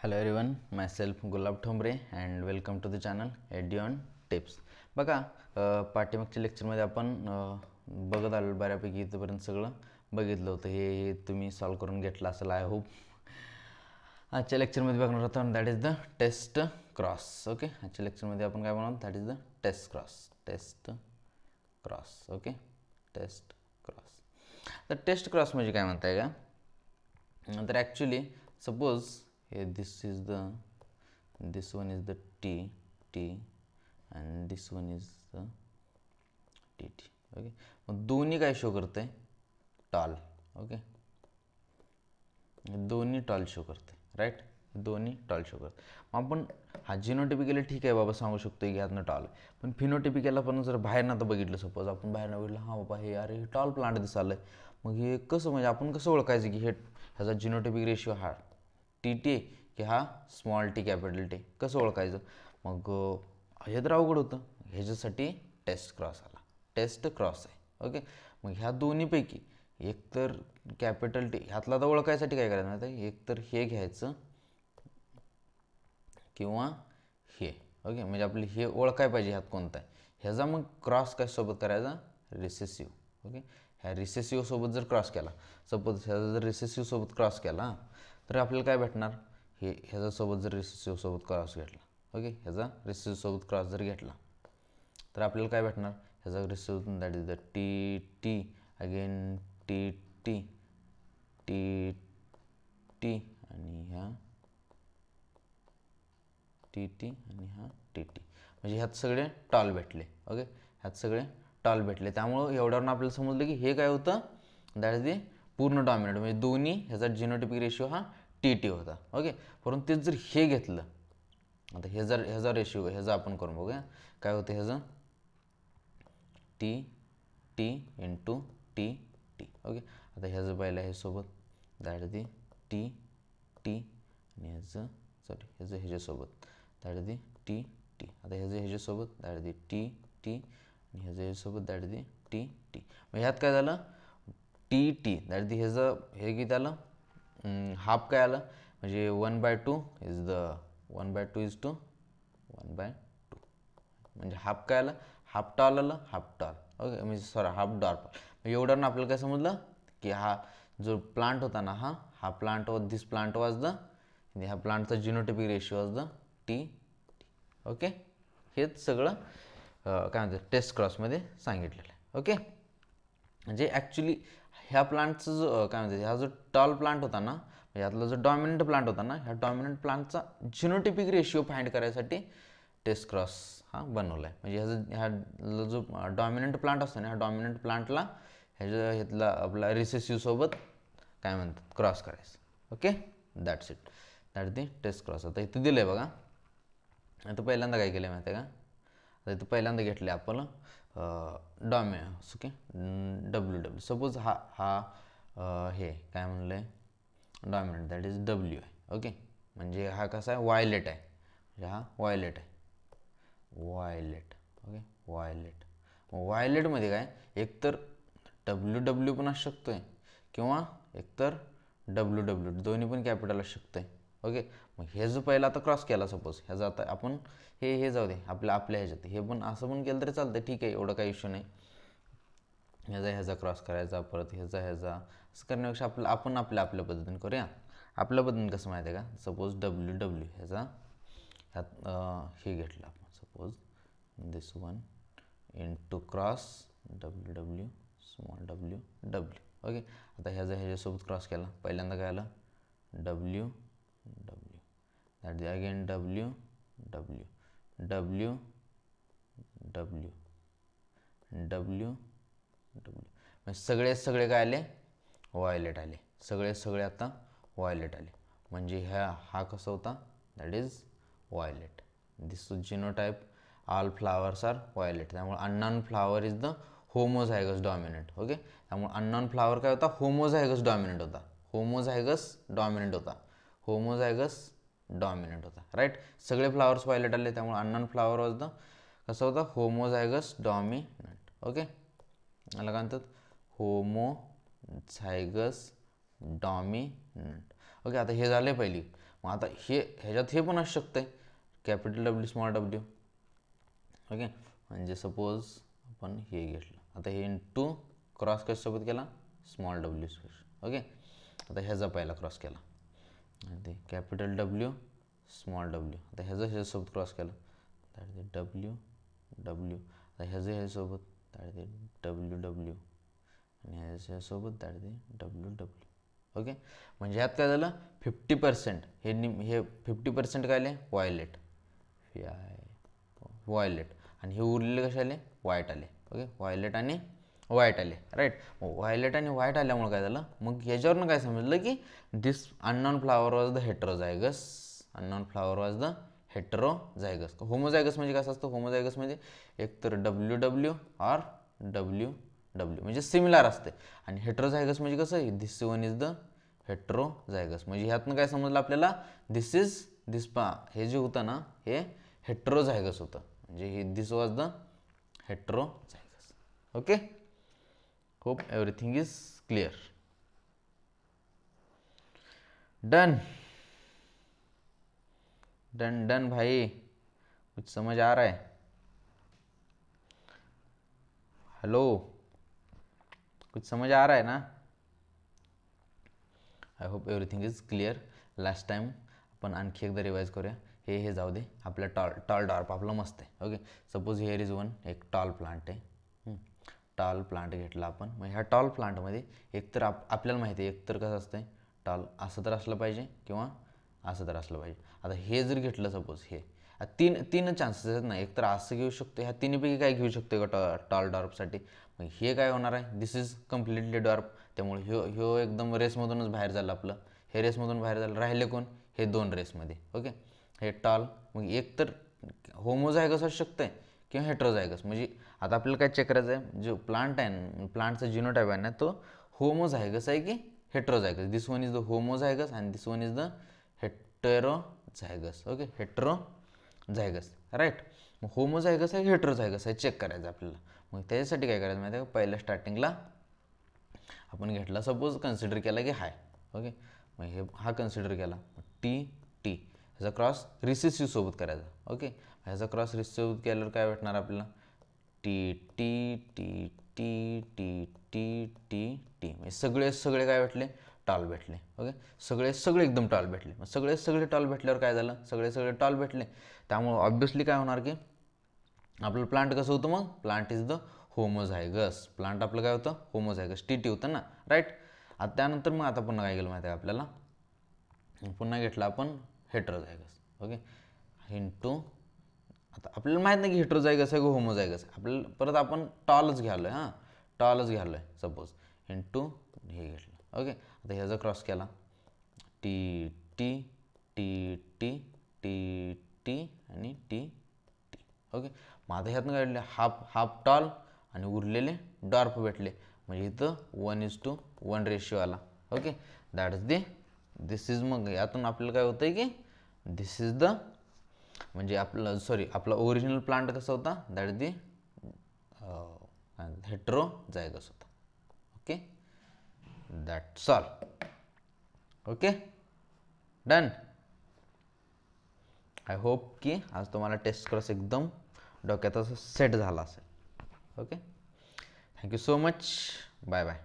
Hello everyone, myself Gulab Thombre and welcome to the channel Edion Tips. बघा पाठीमागच्या लेक्चरमध्ये आपण बघत आलो बऱ्यापैकी इथपर्यंत सगळं बघितलं होतं. हे तुम्ही सॉल्व करून घेतलं असेल आय होप. आजच्या लेक्चरमध्ये बघणार आहोत that is the test cross. Okay, आजच्या लेक्चरमध्ये आपण काय बनवणार that is the test cross. Okay, test cross. तर टेस्ट क्रॉस म्हणजे काय म्हणताय का, तर actually suppose this one is the T and this one is the TT. Okay, मग दोन्ही काय शो करते टॉल. ओके, दोन्ही टॉल शो करते, राईट, दोन्ही टॉल शो करते. मग आपण हा जिनोटिपिकल ठीक आहे बाबा सांगू शकतो की ह्यातनं टॉल, पण फिनोटिपिकल आपण जर बाहेर ना तर बघितलं, सपोज आपण बाहेर ना बघितलं हां बाबा हे अरे हे टॉल प्लांट दिसालं, मग हे कसं म्हणजे आपण कसं ओळखायचं की हे ह्याचा जिनोटिपिक रेशिओ हा TT की हा स्मॉल टी कॅपिटल टी, कसं ओळखायचं. मग हे तर अवघड होतं, ह्याच्यासाठी टेस्ट क्रॉस आला. टेस्ट क्रॉस आहे. ओके, मग ह्या दोन्हीपैकी एक तर कॅपिटल टी ह्यातला तर ओळखायसाठी काय करायचं माहिती आहे, एक तर हे घ्यायचं किंवा हे. ओके, म्हणजे आपली हे ओळखाय पाहिजे ह्यात कोणता आहे. ह्याचा मग क्रॉस काय सोबत करायचा, रिसेसिव्ह. ओके, ह्या रिसेसिव्ह सोबत जर क्रॉस केला, सपोज ह्याचा जर रिसेसिव्ह सोबत क्रॉस केला तर आपल्याला काय भेटणार, हे ह्याच्यासोबत जर रिसेसिव्ह सोबत क्रॉस घेतला. ओके, ह्याचा रिसेसिव्ह सोबत क्रॉस जर घेतला तर आपल्याला काय भेटणार, ह्याचा recessive that is the TT again TT आणि ह्या TT आणि हा TT, म्हणजे ह्यात सगळे टॉल भेटले. ओके, ह्यात सगळे टॉल भेटले, त्यामुळं एवढ्यावरून आपल्याला समजलं की हे काय होतं दॅट इज द पूर्ण डॉमिनंट, म्हणजे दोन्ही ह्याचा जिनोटिपिक रेशिओ हा TT होता. ओके, परंतु तेच जर हे घेतलं, आता ह्याचा रेशिओ ह्याचा आपण करून बघूया काय होतं. ह्याचं TT इंटू TT. ओके, आता ह्याचं पहिलं हे सोबत दॅट इज दी TT आणि ह्याचं ह्याच्यासोबत दॅट इज दी TT. आता ह्याच्यासोबत दॅट इज दी TT आणि ह्याच्यासोबत दॅट इज दी TT. मग ह्यात काय झालं, TT दॅट इज दी ह्याचं हे किती आलं, हाफ काय आलं, म्हणजे 1/2 इज द 1/2 इज टू 1/2, म्हणजे हाफ काय आलं, हाफ टॉल आलं, हाफ टॉल. ओके, म्हणजे सॉरी हाफ डॉर्प. एवढं आपल्याला काय समजलं की हा जो प्लांट होता ना, हा plant was this plant was the, ह्या प्लांटचा genotypic ratio was the TT. Okay, हेच सगळं काय म्हणतात टेस्ट क्रॉसमध्ये सांगितलेलं आहे. ओके, म्हणजे ॲक्च्युली ह्या प्लांटचं जो काय म्हणतात हा जो टॉल प्लांट होता ना, यातला जो डॉमिनंट प्लांट होता ना, ह्या डॉमिनंट प्लांटचा जिनोटिपिक रेशिओ फाइंड करायसाठी टेस्ट क्रॉस हा बनवला आहे. म्हणजे ह्याचा जो डॉमिनंट प्लांट असतो ना, ह्या डॉमिनंट प्लांटला ह्यातला आपला रिसेसिव्ह सोबत काय म्हणतात क्रॉस करायचं. Okay, that's it, that the test cross. आता इथं दिलं आहे बघा, आता पहिल्यांदा काय केलं आहे माहिती आहे का, आता इथं पहिल्यांदा घेतले आपण ओके WW. सपोज हा हे काय म्हणलं आहे डॉमिनंट दॅट इज W आहे. ओके, म्हणजे हा कसा आहे वायलेट आहे, म्हणजे हा वायलेट आहे, ओके वायलेटमध्ये काय एकतर WW पण असू शकतो आहे किंवा एकतर WW, दोन्ही पण कॅपिटल असू शकतं आहे. ओके, मग हे जो पहिला आता क्रॉस केला सपोज ह्याचा, आता आपण हे जाऊ दे आपल्या ह्याच्यात, हे पण असं पण केलं तरी चालतं, ठीक आहे, एवढं काही इश्यू नाही. ह्याचा क्रॉस करायचा, परत ह्याचा असं करण्यापेक्षा आपण आपल्या पद्धतीने करूया. आपल्या पद्धतीने कसं माहिती आहे का, सपोज WW ह्यात हे घेतलं आपण, suppose this one into cross WW small W. Okay, आता ह्याच्यासोबत क्रॉस केला, पहिल्यांदा काय आलं W that is again W म्हणजे सगळे काय आले वायलेट आले, सगळे आता वायलेट आले, म्हणजे हा कसा होता that is violet. This genotype all flowers are violet, त्यामुळे unknown flower is the homozygous dominant. Okay, त्यामुळे अननोन फ्लावर काय होता, होमोझायगस डॉमिनंट होता, राईट. सगळे फ्लावर्स वायलेट आले, त्यामुळे अननोन फ्लावर वॉज द कसं होता होमोझायगस डॉमिनंट. ओके, याला काय म्हणतात होमोझायगस डॉमिनंट. ओके, आता हे झाले पहिली. मग आता ह्याच्यात हे पण असू शकतं capital W small W. Okay, म्हणजे सपोज आपण हे घेतलं, आता हे इंटू क्रॉस कशासोबत केला, स्मॉल W सोबत. ओके, आता ह्याचा पहिला क्रॉस केला, ते कॅपिटल W स्मॉल W. आता ह्याच्यासोबत क्रॉस केला, दॅट W W. आता ह्याच्यासोबत दॅट W W, आणि ह्याच्यासोबत दॅट W W. ओके, म्हणजे ह्यात काय झालं, 50% हे 50% काय आले, व्हायलेट व्हायलेट, आणि हे उरलेले कसे आले, व्हाईट आले. ओके, व्हायलेट आणि व्हाईट आले, राईट. व्हायलेट आणि व्हाईट आल्यामुळे काय झालं, मग याच्यावरनं काय समजलं की this unknown flower was the heterozygous. Unknown flower was the heterozygous. Homozygous म्हणजे कसं असतं, होमोझायगस म्हणजे एकतर WW ऑर WW म्हणजे सिमिलर असते, आणि हेटेरोझायगस म्हणजे कसं, this one is the heterozygous. म्हणजे ह्यातनं काय समजलं आपल्याला, हे जे होतं ना, हे हेटेरोझायगस होतं, म्हणजे हे this was the heterozygous. Okay, hope everything is clear. Done done done भाई, कुछ समझ आ रहा है, हेलो, कुछ समझ आ रहा है ना. I hope everything is clear. Last time आपण आणखी एकदा रिवाईज करूया. हे जाऊ दे, आपलं टॉल डार्प आपलं मस्त आहे. Okay, suppose here is one, एक टॉल प्लांट आहे. टॉल प्लांट घेतला आपण, मग ह्या टॉल प्लांटमध्ये एकतर आपल्याला माहिती आहे, एकतर कसं असतं टॉल असं तर असलं पाहिजे किंवा असं तर असलं पाहिजे. आता हे जर घेतलं सपोज, हे तीन चान्सेस आहेत ना, एकतर असं घेऊ शकतो, ह्या तिन्हीपैकी काय घेऊ शकतो का टॉल डॉर्पसाठी. मग हे काय होणार आहे, दिस इज कम्प्लिटली डॉर्प, त्यामुळे ह्यो एकदम रेसमधूनच बाहेर झालं आपलं, हे रेसमधून बाहेर झालं, राहिले कोण, हे दोन रेसमध्ये. ओके, हे टॉल, मग एक तर होमोझायगस असू शकतं किंवा हेटेरोझायगस. म्हणजे आता आपल्याला काय चेक करायचं आहे, जो प्लांट आहे, प्लांटचा जिनोटाईप आहे ना, तो होमोझायगस आहे की heterozygous. This one is the homozygous and this one is the heterozygous. Okay, heterozygous, right. मग होमोझायगस आहे हेटेरोझायगस आहे चेक करायचं आपल्याला. मग त्याच्यासाठी काय करायचं माहिती आहे का, पहिल्या स्टार्टिंगला आपण घेतला, सपोज कन्सिडर केला की हाय. ओके, मग हा कन्सिडर केला, टी ह्याचा क्रॉस रिसेसिव्ह सोबत करायचा. ओके, ह्याचा क्रॉस रिसेसिव्ह केल्यावर काय भेटणार आपल्याला, T T T T T T T T, म्हणजे सगळे काय भेटले, टॉल भेटले. ओके, सगळे एकदम टॉल भेटले. मग सगळे टॉल भेटल्यावर काय झालं, सगळे टॉल भेटले, त्यामुळे ऑब्व्हियसली काय होणार की आपलं प्लांट कसं होतं, मग plant is the homozygous. Plant आपलं काय होतं, होमोझायगस, टी होतं ना, राईट. आता त्यानंतर मग आता पुन्हा काय केलं माहिती आहे आपल्याला, पुन्हा घेतला आपण हेटेरोझायगस. ओके, इंटू, आता आपल्याला माहीत नाही की हेटेरोझायगस आहे की होमोझायगस आहे, आपल्याला परत आपण टॉलच घ्यालो आहे. टॉलच घ्यालो आहे सपोज, इंटू हे घेतलं. ओके, आता ह्याचा क्रॉस केला, T T T T T T आणि टी टी. ओके, मग आता ह्यातनं काढले हाफ टॉल आणि उरलेले डॉर्फ भेटले, म्हणजे इथं 1:1 रेशिओ आला. Okay, that is this is, मग यातून आपल्याला काय होतं की दिस इज द, म्हणजे आपला ओरिजिनल प्लांट कसा होता, दॅट इज हेटेरोझायगस होता. Okay, that's all. Okay, done. I hope की आज तुम्हाला टेस्ट क्रॉस एकदम डोक्यात असं सेट झाला असेल. Okay, thank you so much, bye bye.